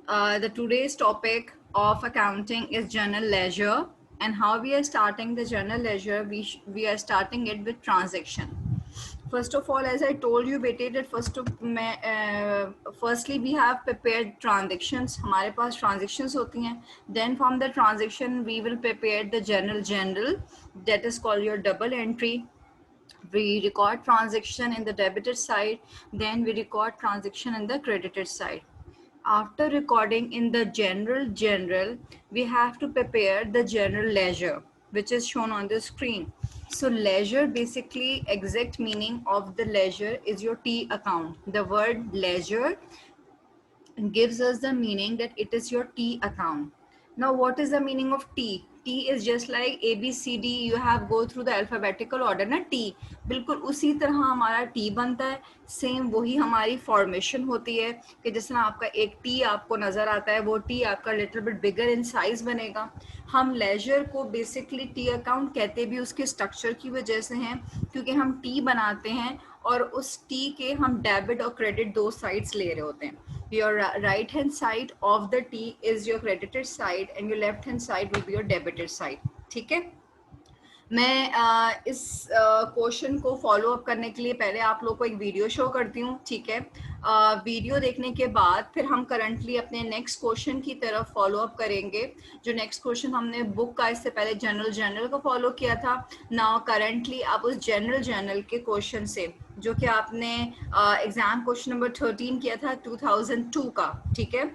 The today's topic of accounting is general ledger, and how we are starting the general ledger. We are starting it with transaction. First of all, as I told you, बेटे, that firstly we have prepared transactions. हमारे पास transactions होती हैं. Then from the transaction we will prepare the general that is called your double entry. We record transaction in the debited side, then we record transaction in the credited side. After recording in the general, we have to prepare the general ledger, which is shown on the screen. So ledger, basically exact meaning of the ledger is your T account. The word ledger gives us the meaning that it is your T account. Now, what is the meaning of T? T is just like A, B, C, D. You have go through the alphabetical order ना T. बिल्कुल उसी तरह हमारा T बनता है. Same वही हमारी formation होती है कि जिस तरह आपका एक T आपको नज़र आता है, वो T आपका little bit bigger in size बनेगा. हम लेजर को बेसिकली T अकाउंट कहते भी उसके स्ट्रक्चर की वजह से हैं, क्योंकि हम T बनाते हैं और उस T के हम डेबिट और क्रेडिट दो साइड्स ले रहे होते हैं. Your right hand side of the T is your credited side and your left hand side will be your debited side. ठीक है. मैं इस क्वेश्चन को फॉलो अप करने के लिए पहले आप लोग को एक वीडियो शो करती हूँ. ठीक है. वीडियो देखने के बाद फिर हम करंटली अपने नेक्स्ट क्वेश्चन की तरफ फॉलो अप करेंगे. जो नेक्स्ट क्वेश्चन हमने बुक का इससे पहले जनरल को फॉलो किया था. नाउ करंटली आप उस जनरल के क्वेश्चन से जो कि आपने एग्जाम क्वेश्चन नंबर 13 किया था 2002 का. ठीक है.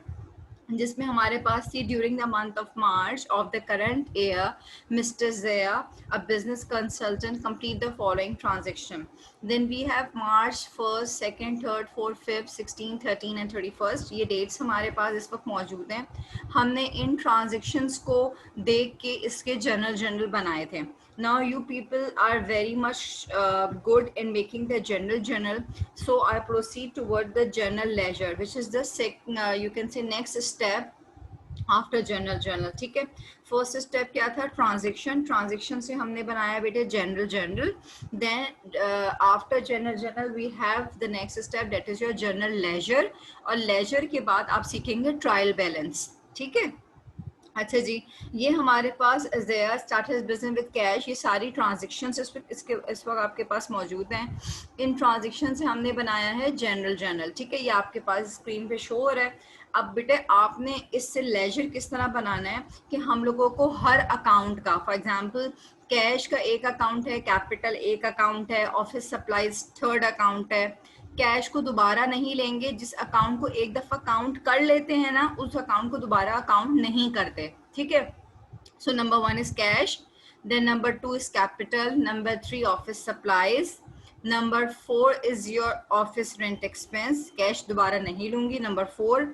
जिसमें हमारे पास थी during the month of March of the current year mister ज़या a business consultant complete the following transaction. Then we have March 1st 2nd 3rd 4th 5th 16 13 and 31st. ये डेट्स हमारे पास इस वक्त मौजूद हैं. हमने इन ट्रांजेक्शन्स को देख के इसके जनरल बनाए थे. Now you people are very much good in making the general, so I proceed toward the general ledger, which is the you can say next step after general. ठीक है. फर्स्ट स्टेप क्या था? Transaction से हमने बनाया बेटे general. Then after general we have the next step that is your general ledger. और ledger के बाद आप सीखेंगे ट्रायल बैलेंस. ठीक है. अच्छा जी, ये हमारे पास ज़या स्टार्टेड बिजनेस विद कैश. ये सारी ट्रांजेक्शन इस वक्त आपके पास मौजूद हैं. इन ट्रांजेक्शन से हमने बनाया है जनरल. ठीक है. ये आपके पास स्क्रीन पे शो हो रहा है. अब बेटे आपने इससे लेजर किस तरह बनाना है कि हम लोगों को हर अकाउंट का, फॉर एग्जांपल कैश का एक अकाउंट है, कैपिटल एक अकाउंट है, ऑफिस सप्लाईज थर्ड अकाउंट है. कैश को दोबारा नहीं लेंगे. जिस अकाउंट को एक दफ़ा काउंट कर लेते हैं ना, उस अकाउंट को दोबारा अकाउंट नहीं करते. ठीक है. So number 1 is cash, then number 2 is capital, number 3 office supplies, number 4 is your office rent expense. Cash दोबारा नहीं लूंगी. Number 4.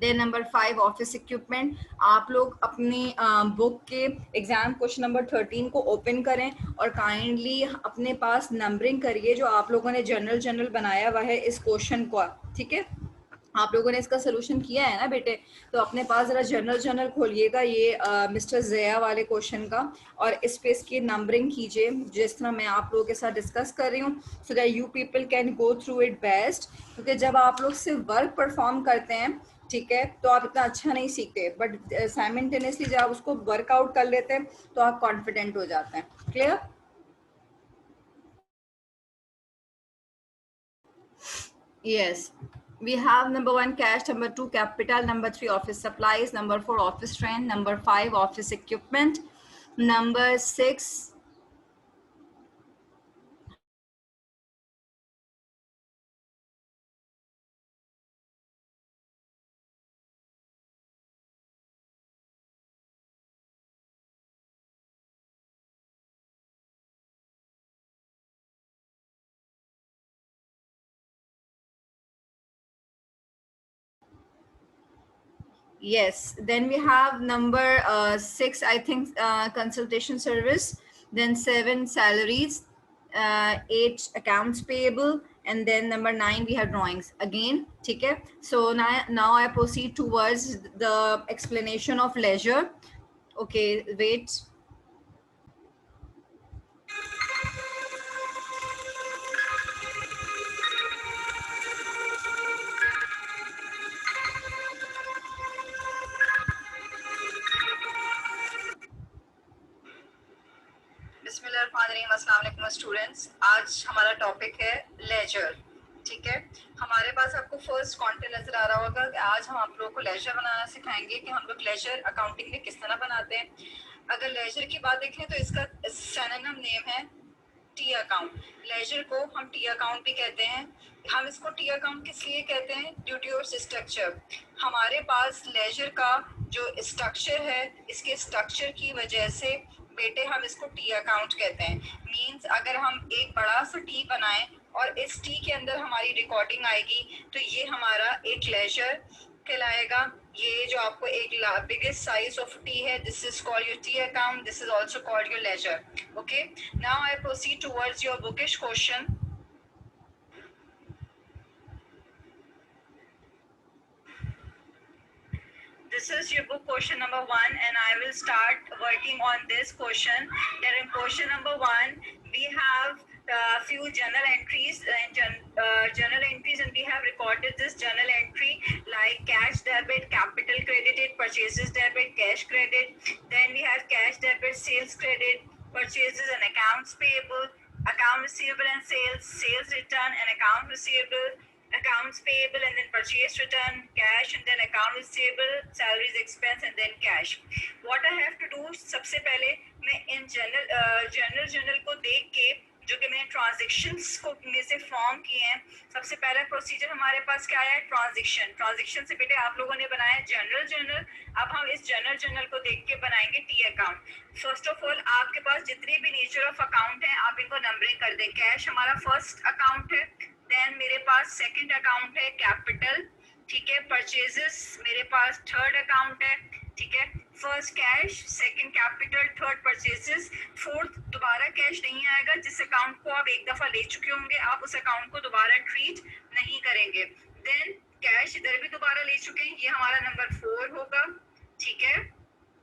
Then number 5 office equipment. आप लोग अपनी बुक के एग्जाम क्वेश्चन नंबर 13 को ओपन करें और काइंडली अपने पास नंबरिंग करिए जो आप लोगों ने जनरल बनाया हुआ है इस क्वेश्चन को. ठीक है. आप लोगों ने इसका सोल्यूशन किया है ना बेटे, तो अपने पास ज़रा जनरल खोलिएगा ये मिस्टर ज़या वाले क्वेश्चन का, और इस पे इसकी नंबरिंग कीजिए जिस तरह मैं आप लोगों के साथ डिस्कस कर रही हूँ, so that you people can go through it best. क्योंकि जब आप लोग सिर्फ वर्क परफॉर्म करते हैं, ठीक है, तो आप इतना अच्छा नहीं सीखते, बट साइमल्टेनियसली जब आप उसको वर्कआउट कर लेते हैं तो आप कॉन्फिडेंट हो जाते हैं. Clear? Yes. We have number 1 cash, number 2 capital, number 3 office supplies, number 4 office rent, number 5 office equipment, number 6 Yes, then we have number 6, I think, consultation service, then 7 salaries, 8 accounts payable, and then number 9 we have drawings again. Okay, so now I proceed towards the explanation of leisure. Okay, wait. बिस्मिल्लाहिर्रहमानिर्रहीम, अस्सलाम वालेकुम students. आज हमारा topic है laser. ठीक है, हमारे पास आपको फर्स्ट कंटेंट नजर आ रहा होगा कि आज हम आप लोगों को लेजर बनाना सिखाएंगे कि हम लोग लेजर अकाउंटिंग में किस तरह बनाते हैं। अगर लेजर की बात देखें तो इसका सिनोनिम नेम है टी अकाउंट। लेजर को हम टी अकाउंट भी कहते हैं। हम इसको टी अकाउंट किस लिए कहते हैं? Due to your structure. हमारे पास लेजर का जो स्ट्रक्चर है, इसके स्ट्रक्चर की वजह से बेटे हम इसको टी अकाउंट कहते हैं। मींस अगर हम एक बड़ा सा टी बनाएं और इस टी के अंदर हमारी रिकॉर्डिंग आएगी तो ये हमारा एक लेजर कहलाएगा। ये जो आपको एक बिगेस्ट साइज ऑफ टी है, this is called your T account, this is also called your ledger. Okay, now I proceed towards your bookish question. This is your book question number 1 and I will start working on this question. That in question number 1 we have few journal entries and we have recorded this journal entry like cash debit, capital credited, purchases debit, cash credit. Then we have cash debit, sales credit, purchases and accounts payable, account receivable and sales, sales return and account receivable, accounts payable and then purchase return, cash and then account receivable, salaries expense and then cash. What I have to do, सबसे पहले मैं इन journal को देख के जो कि मैंने transactions को में से फॉर्म किए हैं, सबसे पहला प्रोसीजर हमारे पास क्या है? ट्रांजेक्शन से बेटे आप लोगों ने बनाया जर्नल। अब हम इस जर्नल को देख के बनाएंगे T account. First of all आपके पास जितने भी नेचर ऑफ अकाउंट है आप इनको नंबरिंग कर दें। कैश हमारा फर्स्ट अकाउंट है, देन मेरे पास सेकंड अकाउंट है कैपिटल, ठीक है। परचेजेस मेरे पास थर्ड अकाउंट है, ठीक है। First cash, second capital, third purchases, fourth दोबारा कैश नहीं आएगा। जिस अकाउंट को आप एक दफा ले चुके होंगे आप उस अकाउंट को दोबारा ट्रीट नहीं करेंगे। देन कैश इधर भी दोबारा ले चुके हैं, ये हमारा नंबर 4 होगा, ठीक है।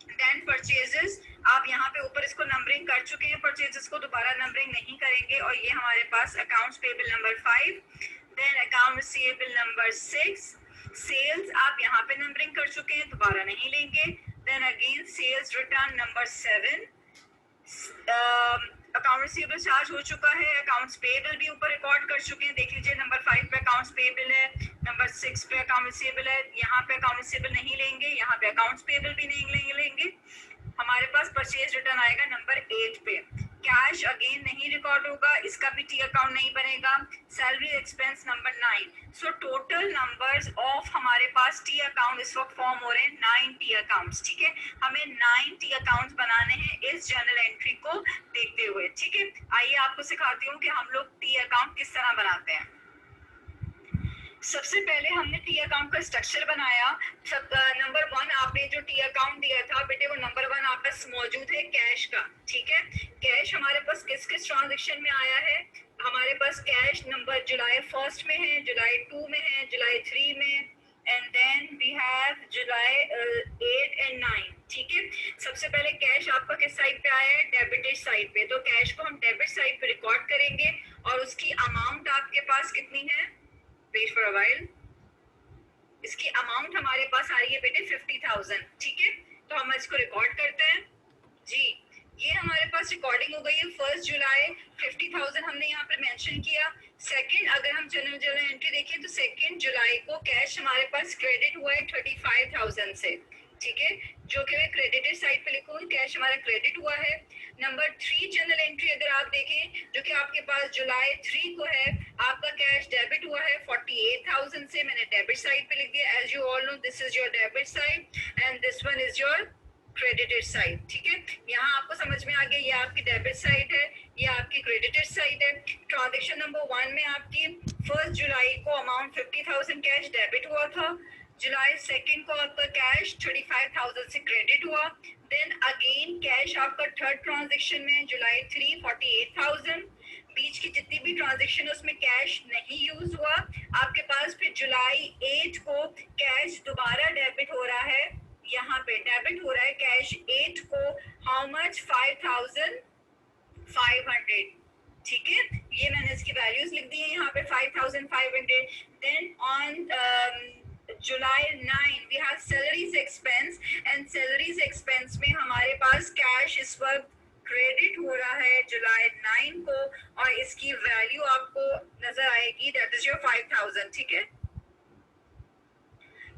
देन परचेजेस आप यहाँ पे ऊपर इसको नंबरिंग कर चुके हैं, परचेजेस को दोबारा नंबरिंग नहीं करेंगे और ये हमारे पास accounts payable number 5। Then account receivable number 6। Sales आप यहाँ पे नंबरिंग कर चुके हैं, दोबारा नहीं लेंगे। Then again sales return number 7। Account receivable charge हो चुका है, अकाउंट्स पेबल भी ऊपर रिकॉर्ड कर चुके हैं, देख लीजिए नंबर 5 पे अकाउंट्स पेबल है, नंबर 6 पे अकाउंट रिसीवेबल है। यहाँ पे अकाउंट रिसीवेबल नहीं लेंगे, यहाँ पे अकाउंट्स पेबल भी नहीं लेंगे। हमारे पास परचेज रिटर्न आएगा नंबर 8 पे। कैश अगेन नहीं रिकॉर्ड होगा, इसका भी टी अकाउंट नहीं बनेगा। Salary expense number 9। So total numbers of हमारे पास टी अकाउंट इस वक्त फॉर्म हो रहे हैं 9 टी अकाउंट्स, ठीक है। हमें 9 टी अकाउंट्स बनाने हैं इस जर्नल एंट्री को देखते हुए, ठीक है। आइए आपको सिखाती हूँ कि हम लोग टी अकाउंट किस तरह बनाते हैं। सबसे पहले हमने टी अकाउंट का स्ट्रक्चर बनाया। नंबर 1 आपने जो टी अकाउंट दिया था बेटे, वो नंबर 1 आप पास मौजूद है कैश का, ठीक है। कैश हमारे पास किस किस ट्रांजेक्शन में आया है? हमारे पास कैश नंबर जुलाई 1 में है, जुलाई 2 में है, जुलाई 3 में, and then we have July 8 and 9, ठीक है। सबसे पहले कैश आपका किस साइड पे आया है? डेबिटेड साइड पे। तो कैश को हम डेबिट साइड पे रिकॉर्ड करेंगे और उसकी अमाउंट आपके पास कितनी है? Wait for a while. इसकी अमाउंट हमारे पास आ रही है बेटे 50,000, ठीक है। तो हम इसको रिकॉर्ड करते हैं जी। ये हमारे पास रिकॉर्डिंग हो गई है 1 जुलाई, 50,000 हमने यहाँ पर मेंशन किया। सेकंड अगर हम जनरल एंट्री देखें तो 2 जुलाई को कैश हमारे पास क्रेडिट हुआ है 35,000 से, ठीक है, जो कि मैं क्रेडिटेड साइड पे लिखूँ, कैश हमारा क्रेडिट हुआ है। नंबर 3 जनरल एंट्री अगर आप देखें जो कि आपके पास जुलाई 3 को है, आपका कैश डेबिट हुआ है 48,000 से, मैंने डेबिट साइड पे लिख दिया। As you all know this is your debit side and this one is your credited side, ठीक है। यहाँ आपको समझ में आ गया, ये आपकी डेबिट साइड है, ये आपकी क्रेडिटेड साइड है। ट्रांजेक्शन नंबर 1 में आपकी 1 जुलाई को अमाउंट 50,000 कैश डेबिट हुआ था, जुलाई 2 को आपका कैश 35,000 से क्रेडिट हुआ। देन अगेन कैश आपका थर्ड ट्रांजेक्शन में जुलाई 3 48,000। बीच की जितनी भी ट्रांजेक्शन उसमें कैश नहीं यूज हुआ। आपके पास फिर जुलाई 8 को कैश दोबारा डेबिट हो रहा है, यहाँ पे डेबिट हो रहा है कैश 8 को, हाउ मच? 5,500, ठीक है। ये मैंने इसकी वैल्यूज लिख दी है यहाँ पे 5,500। Then on July 9 we have salaries expense and salaries expense में हमारे पास कैश इस वक्त क्रेडिट हो रहा है जुलाई 9 को और इसकी वैल्यू आपको नजर आएगी, दैट इज योर 5000। ठीक है,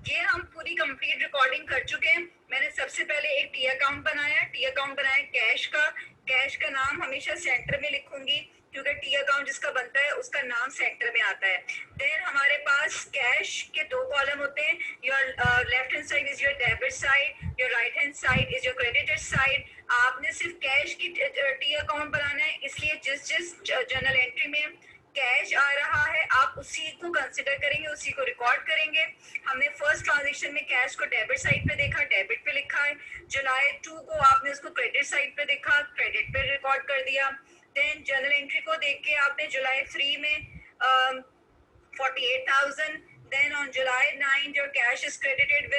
ये हम पूरी कंप्लीट रिकॉर्डिंग कर चुके हैं। मैंने सबसे पहले एक टी अकाउंट बनाया, टी अकाउंट बनाया कैश का। कैश का नाम हमेशा सेंटर में लिखूंगी क्योंकि टी अकाउंट जिसका बनता है उसका नाम सेंटर में आता है। देन हमारे पास कैश के दो कॉलम होते हैं, your left hand side is your debit side, your right hand side is your credited side. आपने सिर्फ कैश की टी अकाउंट बनाना है, इसलिए जिस जिस जर्नल एंट्री में कैश आ रहा है आप उसी को कंसिडर करेंगे, उसी को रिकॉर्ड करेंगे। हमने फर्स्ट ट्रांजेक्शन में कैश को डेबिट साइड पे देखा, डेबिट पे लिखा है। जुलाई 2 को आपने उसको क्रेडिट साइड पे देखा, क्रेडिट पे रिकॉर्ड कर दिया। देन जर्नल एंट्री को देख के आपने जुलाई 3 में 48,000। Then on July 9 your cash is credited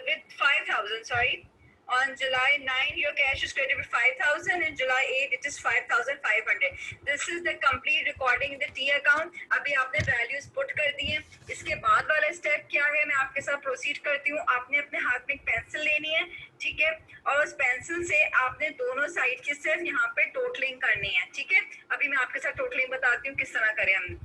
with 5,000, sorry. On July 9, your cash is credited with 5,000. In July 8, it is 5,500. This is the complete recording in the T account. अभी आपने values put कर दी हैं। इसके बाद वाला step क्या है, मैं आपके साथ proceed करती हूँ। आपने अपने हाथ में एक पेंसिल लेनी है, ठीक है, और उस पेंसिल से आपने दोनों साइड की सिर्फ यहाँ पे टोटलिंग करनी है। ठीक है, अभी मैं आपके साथ टोटलिंग बताती हूँ किस तरह करें हम।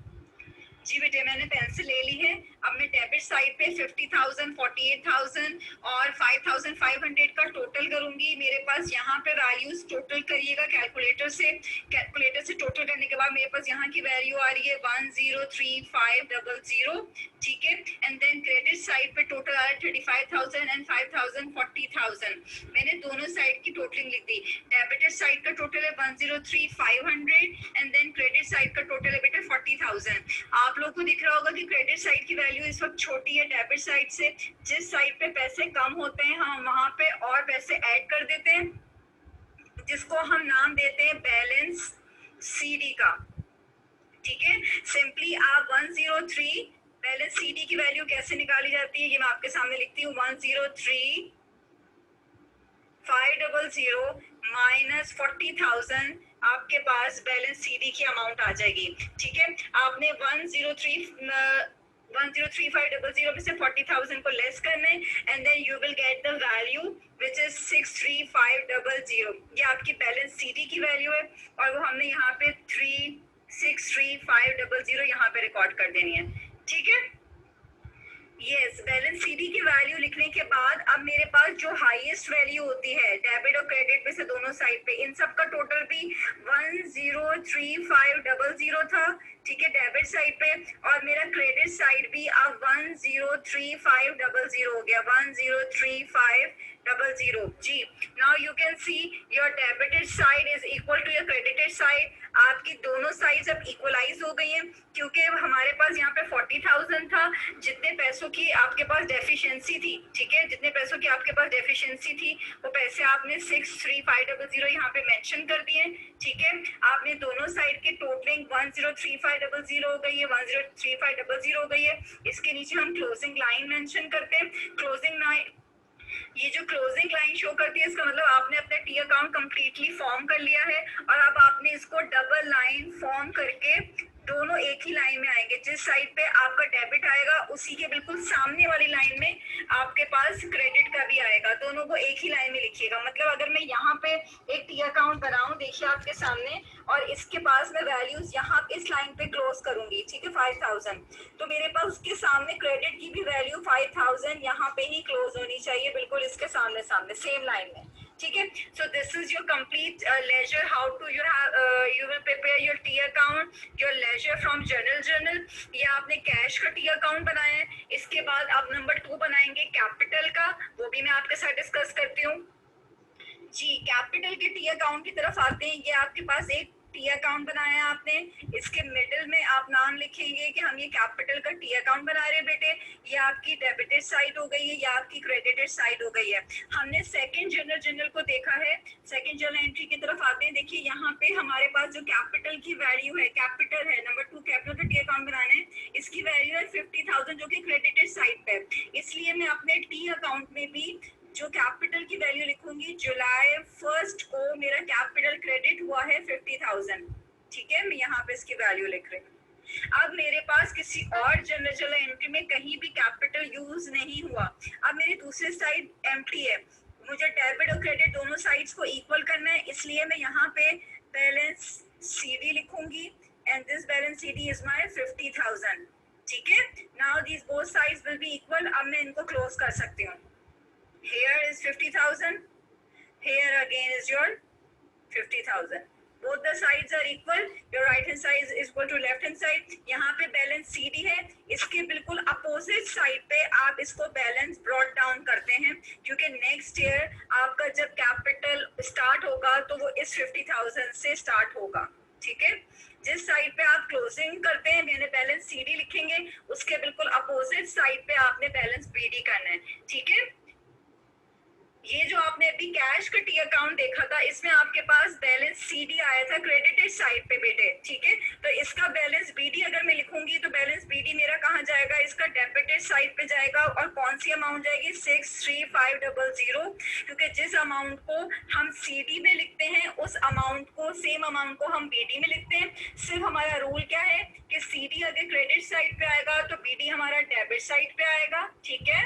जी बेटे, मैंने पेंसिल ले ली है। अब मैं डेबिट साइड पे 50,000, 48,000 और 5,500 का टोटल करूंगी। मेरे पास यहाँ पे वैल्यूज टोटल करिएगा कैलकुलेटर से। कैलकुलेटर से टोटल करने के बाद मेरे पास यहाँ की वैल्यू आ रही है 103500। ठीक है, एंड देन क्रेडिट साइड पे टोटल आ रहा है 35,000 एंड 5,000, 40,000। मैंने दोनों साइड की टोटलिंग लिख दी। डेबिटेड साइड का टोटल है 103,500 एंड देन क्रेडिट साइड का टोटल है बेटा 40,000। आप लोगों को दिख रहा होगा कि क्रेडिट साइड की वैल्यू इस वक्त छोटी है डेबिट साइड से। जिस साइड पे पैसे कम होते हैं हम वहां पे और पैसे ऐड कर देते हैं, जिसको हम नाम देते हैं बैलेंस सीडी का। ठीक है, सिंपली आप 103 बैलेंस सीडी की वैल्यू कैसे निकाली जाती है ये मैं आपके सामने लिखती हूँ। 103,500 माइनस 40,000 आपके पास बैलेंस सीडी की अमाउंट आ जाएगी। ठीक है, आपने 103,500 में से 40,000 को लेस करना है and then you will get the value which is 63,500। ये आपकी बैलेंस सीडी की वैल्यू है और वो हमने यहाँ पे 63,500 यहाँ पे रिकॉर्ड कर देनी है। ठीक है, यस, बैलेंस सीडी की वैल्यू लिखने के बाद अब मेरे पास जो हाईएस्ट वैल्यू होती है डेबिट और क्रेडिट में से दोनों साइड पे, इन सब का टोटल भी 103,500 था। ठीक है, डेबिट साइड पे, और मेरा क्रेडिट साइड भी अब 103,500 हो गया। 103,500। जी, now you can see your debited side is equal to your credited side. आपकी दोनों साइड्स अब इक्वलाइज हो गई हैं क्योंकि हमारे पास यहाँ पे 40,000 था। जितने पैसों की आपके पास डेफिशिएंसी थी, ठीक है, जितने पैसों की आपके पास डेफिशिएंसी थी वो पैसे आपने 63,500 यहाँ पे मेंशन कर दिए। ठीक है, आपने दोनों साइड की टोटलिंग 103,500 हो गई है, 103,500 हो गई है। इसके नीचे हम क्लोजिंग लाइन मेंशन करते हैं। क्लोजिंग लाइन, ये जो क्लोजिंग लाइन शो करती है इसका मतलब आपने अपना टी अकाउंट कंप्लीटली फॉर्म कर लिया है और अब आपने इसको डबल लाइन फॉर्म करके दोनों एक ही लाइन में आएंगे। जिस साइड पे आपका डेबिट आएगा उसी के बिल्कुल सामने वाली लाइन में आपके पास क्रेडिट का भी आएगा। दोनों को एक ही लाइन में लिखिएगा। मतलब अगर मैं यहाँ पे एक टी अकाउंट बनाऊं, देखिए आपके सामने, और इसके पास मैं वैल्यूज यहाँ इस लाइन पे क्लोज करूंगी, ठीक है, 5,000, तो मेरे पास उसके सामने क्रेडिट की भी वैल्यू 5,000 यहाँ पे ही क्लोज होनी चाहिए, बिल्कुल इसके सामने सामने सेम लाइन में। ठीक है, so this is your complete ledger how to you will prepare your T account, your ledger from journal। ये आपने कैश का टी अकाउंट बनाया है। इसके बाद आप नंबर 2 बनाएंगे कैपिटल का, वो भी मैं आपके साथ डिस्कस करती हूँ। जी, कैपिटल के टी अकाउंट की तरफ आते हैं। ये आपके पास एक टी अकाउंट बनाया है आपने, इसके मिडिल में आप नाम लिखेंगे कि हम ये कैपिटल का टी अकाउंट बना रहे हैं बेटे। ये आपकी डेबिटेड साइड हो गई है या आपकी क्रेडिटेड साइड हो गई है। हमने सेकंड जर्नल को देखा है। सेकंड जर्नल एंट्री की तरफ आते हैं। देखिए यहाँ पे हमारे पास जो कैपिटल की वैल्यू है, कैपिटल है, नंबर 2 कैपिटल का टी अकाउंट बनाना है। इसकी वैल्यू है 50,000 जो कि क्रेडिटेड साइड पे, इसलिए मैं अपने टी अकाउंट में भी जो कैपिटल की वैल्यू लिखूंगी, जुलाई 1 को मेरा कैपिटल क्रेडिट हुआ है 50,000। ठीक है, मैं यहाँ पे इसकी वैल्यू लिख रही हूँ। अब मेरे पास किसी और जर्नल एंट्री में कहीं भी कैपिटल यूज नहीं हुआ। अब मेरी दूसरी साइड एम्प्टी है। मुझे डेबिट और क्रेडिट दोनों साइड्स को इक्वल करना है, इसलिए मैं यहाँ पे बैलेंस CD लिखूंगी and this balance CD is my 50,000. ठीक है, now these both sides will be equal. अब मैं इनको क्लोज कर सकती हूँ. Here is 50,000. Here again is your 50,000. Both the sides are equal. Your right hand side is equal to left hand side. यहाँ पे बैलेंस CD है, इसके बिल्कुल अपोजिट साइड पे आप इसको बैलेंस ब्रॉट डाउन करते हैं, क्योंकि नेक्स्ट ईयर आपका जब कैपिटल स्टार्ट होगा तो वो इस 50,000 से स्टार्ट होगा. ठीक है, जिस साइड पे आप क्लोजिंग करते हैं मैंने बैलेंस CD लिखेंगे, उसके बिल्कुल अपोजिट साइड पे आपने बैलेंस BD करना है. ठीक है, ये जो आपने अभी कैश का टी अकाउंट देखा था, इसमें आपके पास बैलेंस CD आया था क्रेडिटेड साइड पे बेटे. ठीक है, तो इसका बैलेंस BD अगर मैं लिखूंगी तो बैलेंस BD मेरा कहाँ जाएगा, इसका डेबिटेड साइड पे जाएगा. और कौन सी अमाउंट जाएगी, 63500, क्योंकि जिस अमाउंट को हम CD में लिखते हैं उस अमाउंट को, सेम अमाउंट को हम BD में लिखते हैं. सिर्फ हमारा रूल क्या है कि CD अगर क्रेडिट साइड पे आएगा तो BD हमारा डेबिट साइड पे आएगा. ठीक है,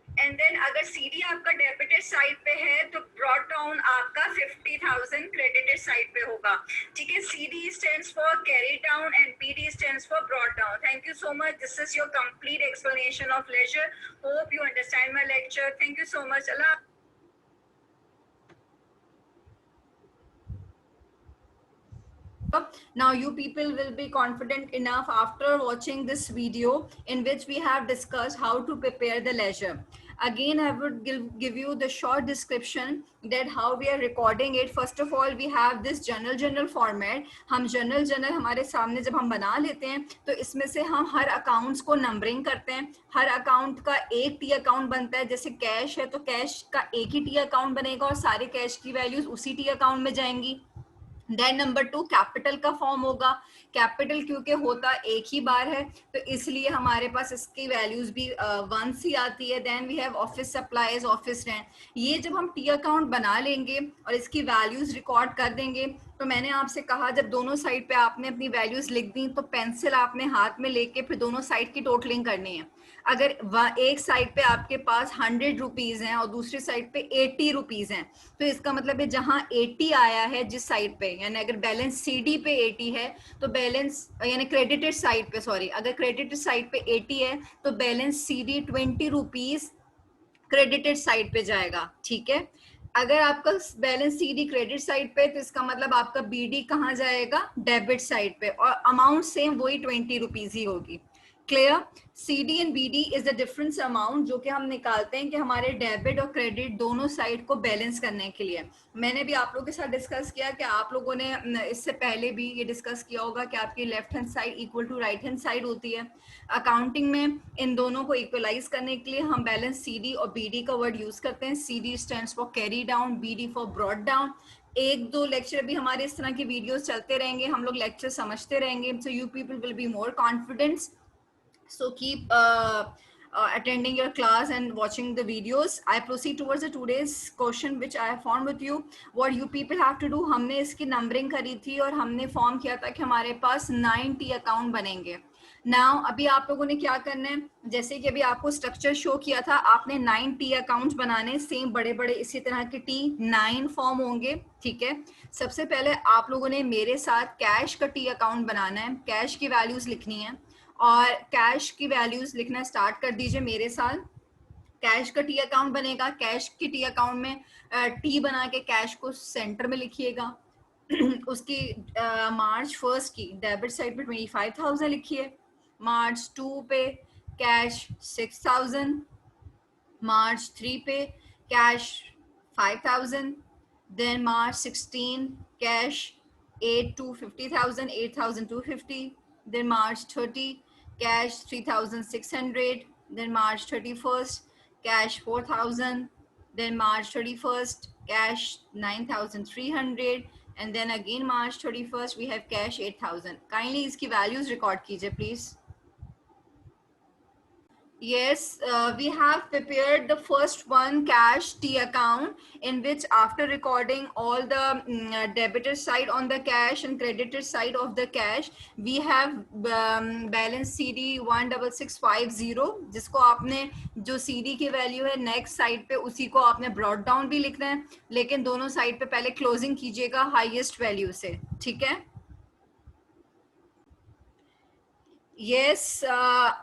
एंड देन अगर CD आपका डेबिटेड साइड पे है तो ब्रॉट डाउन आपका 50,000 क्रेडिटेड साइड पे होगा. ठीक है, CD stands for carry down and BD stands for brought down. Thank you so much. This is your complete explanation of ledger. Hope you understand my lecture. Thank you so much. Allah. Now you people will be confident enough after watching this video in which we have discussed how to prepare the ledger. Again, I would give you the short description that how we are recording it. First of all, we have this general format. हम general हमारे सामने जब हम बना लेते हैं तो इसमें से हम हर अकाउंट्स को नंबरिंग करते हैं. हर अकाउंट का एक टी अकाउंट बनता है. जैसे कैश है तो कैश का एक ही टी अकाउंट बनेगा और सारे कैश की वैल्यूज उसी टी अकाउंट में जाएंगी. देन नंबर 2 कैपिटल का फॉर्म होगा. कैपिटल क्योंकि होता एक ही बार है तो इसलिए हमारे पास इसकी वैल्यूज भी 1 सी आती है. Then we have office supplies, office rent. ये जब हम टी अकाउंट बना लेंगे और इसकी वैल्यूज रिकॉर्ड कर देंगे तो मैंने आपसे कहा जब दोनों साइड पे आपने अपनी वैल्यूज लिख दी तो पेंसिल आपने हाथ में लेके फिर दोनों साइड की टोटलिंग करनी है. अगर एक साइड पे आपके पास 100 रुपीज हैं और दूसरी साइड पे 80 रुपीज हैं तो इसका मतलब है जहां 80 आया है जिस साइड पे, यानी अगर बैलेंस CD पे 80 है तो बैलेंस यानी क्रेडिटेड साइड पे, सॉरी, अगर क्रेडिटेड साइड पे 80 है तो balance CD 20 rupees credited side पे जाएगा. ठीक है, अगर आपका बैलेंस CD क्रेडिट साइड पे तो इसका मतलब आपका BD कहाँ जाएगा, डेबिट साइड पे, और अमाउंट सेम वही 20 रुपीज ही होगी. Clear. CD and BD is the difference amount जो कि हम निकालते हैं कि हमारे डेबिट और क्रेडिट दोनों साइड को बैलेंस करने के लिए. मैंने भी आप लोगों के साथ डिस्कस किया कि आप लोगों ने इससे पहले भी ये डिस्कस किया होगा कि आपकी left hand side equal to right hand side होती है. अकाउंटिंग में इन दोनों को इक्वलाइज करने के लिए हम बैलेंस CD और BD का वर्ड यूज करते हैं. CD stands for carry down, BD for brought down. एक दो लेक्चर भी हमारे इस तरह के वीडियोस चलते रहेंगे, हम लोग लेक्चर समझते रहेंगे. So you people will be more confidence. So keep attending your class and watching the videos. I proceed towards the today's question which I have found with you. What you people have to do, हमने इसकी numbering करी थी और हमने form किया था कि हमारे पास 90 अकाउंट बनेंगे. नाउ अभी आप लोगों ने क्या करना है, जैसे कि अभी आपको स्ट्रक्चर शो किया था, आपने 90 अकाउंट्स बनाने, सेम बड़े बड़े इसी तरह के T9 फॉर्म होंगे. ठीक है, सबसे पहले आप लोगों ने मेरे साथ कैश का T अकाउंट बनाना है. कैश की वैल्यूज लिखनी है और कैश की वैल्यूज लिखना स्टार्ट कर दीजिए मेरे साथ. कैश का T अकाउंट बनेगा. कैश की T अकाउंट में T बना के कैश को सेंटर में लिखिएगा. उसकी मार्च 1 की डेबिट साइड पे 25,000 लिखिए. मार्च 2 पे कैश 6,000. मार्च 3 पे cash 5,000. Then March 16 cash 8 to 50,000, 8,250. Then March 30 cash 3,600. Then March 31st cash 4,000. Then March 31st cash 9,300. And then again March 31st we have cash 8,000. Kindly इसकी values record कीजिए please. Yes, we have prepared the first one, cash T account, in which after recording all the debitor side on the cash and creditor side of the cash, we have balance CD 16650, जिसको आपने जो CD की value है next side पे उसी को आपने brought down भी लिखना है, लेकिन दोनों साइड पे पहले क्लोजिंग कीजिएगा हाईएस्ट वैल्यू से, ठीक है. Yes,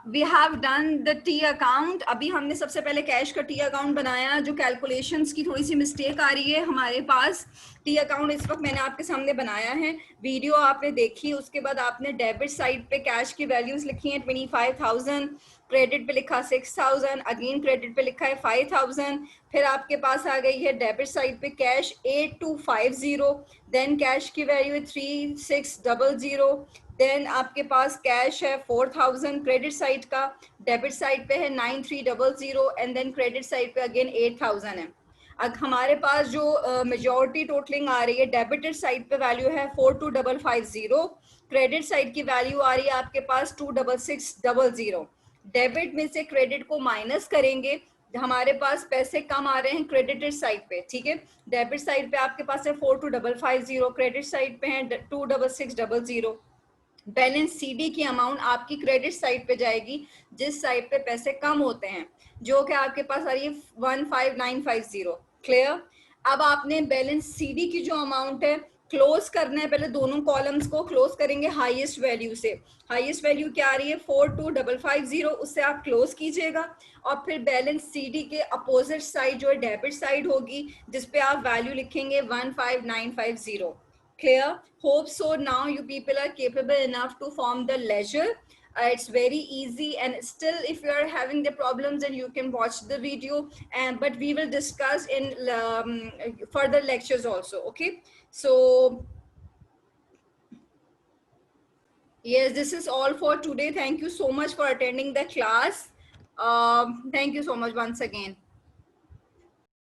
we have done the T account. अभी हमने सबसे पहले कैश का टी अकाउंट बनाया. जो कैलकुलेशंस की थोड़ी सी मिस्टेक आ रही है हमारे पास, टी अकाउंट इस वक्त मैंने आपके सामने बनाया है, वीडियो आपने देखी, उसके बाद आपने डेबिट साइड पे कैश की वैल्यूज लिखी हैं 25,000, क्रेडिट पे लिखा 6,000, अगेन क्रेडिट पे लिखा है 5,000, फिर आपके पास आ गई है डेबिट साइड पे कैश 8250, देन कैश की वैल्यू है 3600, देन आपके पास कैश है 4,000 क्रेडिट साइड का, डेबिट साइड पे है 9300 एंड देन क्रेडिट साइड पे अगेन 8,000 है. अब हमारे पास जो मेजॉरिटी टोटलिंग आ रही है, डेबिटेड साइड पे वैल्यू है 42,550, क्रेडिट साइड की वैल्यू आ रही है आपके पास 26600. डेबिट में से क्रेडिट को माइनस करेंगे, हमारे पास पैसे कम आ रहे हैं क्रेडिटेड साइड पे, ठीक है. डेबिट साइड पे आपके पास है 42,550, क्रेडिट साइड पे है 26600. बैलेंस सीडी की अमाउंट आपकी क्रेडिट साइड पे जाएगी जिस साइड पे पैसे कम होते हैं, जो कि आपके पास आ रही है 15,950. क्लियर. अब आपने बैलेंस सीडी की जो अमाउंट है क्लोज करना है, पहले दोनों कॉलम्स को क्लोज करेंगे हाईएस्ट वैल्यू से. हाईएस्ट वैल्यू क्या आ रही है 42,550, उससे आप क्लोज कीजिएगा और फिर बैलेंस सीडी के अपोजिट साइड जो है डेबिट साइड होगी, जिसपे आप वैल्यू लिखेंगे 15,950. Clear? Hope so now you people are capable enough to form the ledger. It's very easy, and still if you are having the problems then you can watch the video, and but we will discuss in further lectures also. Okay, so yes, this is all for today. Thank you so much for attending the class. Thank you so much once again.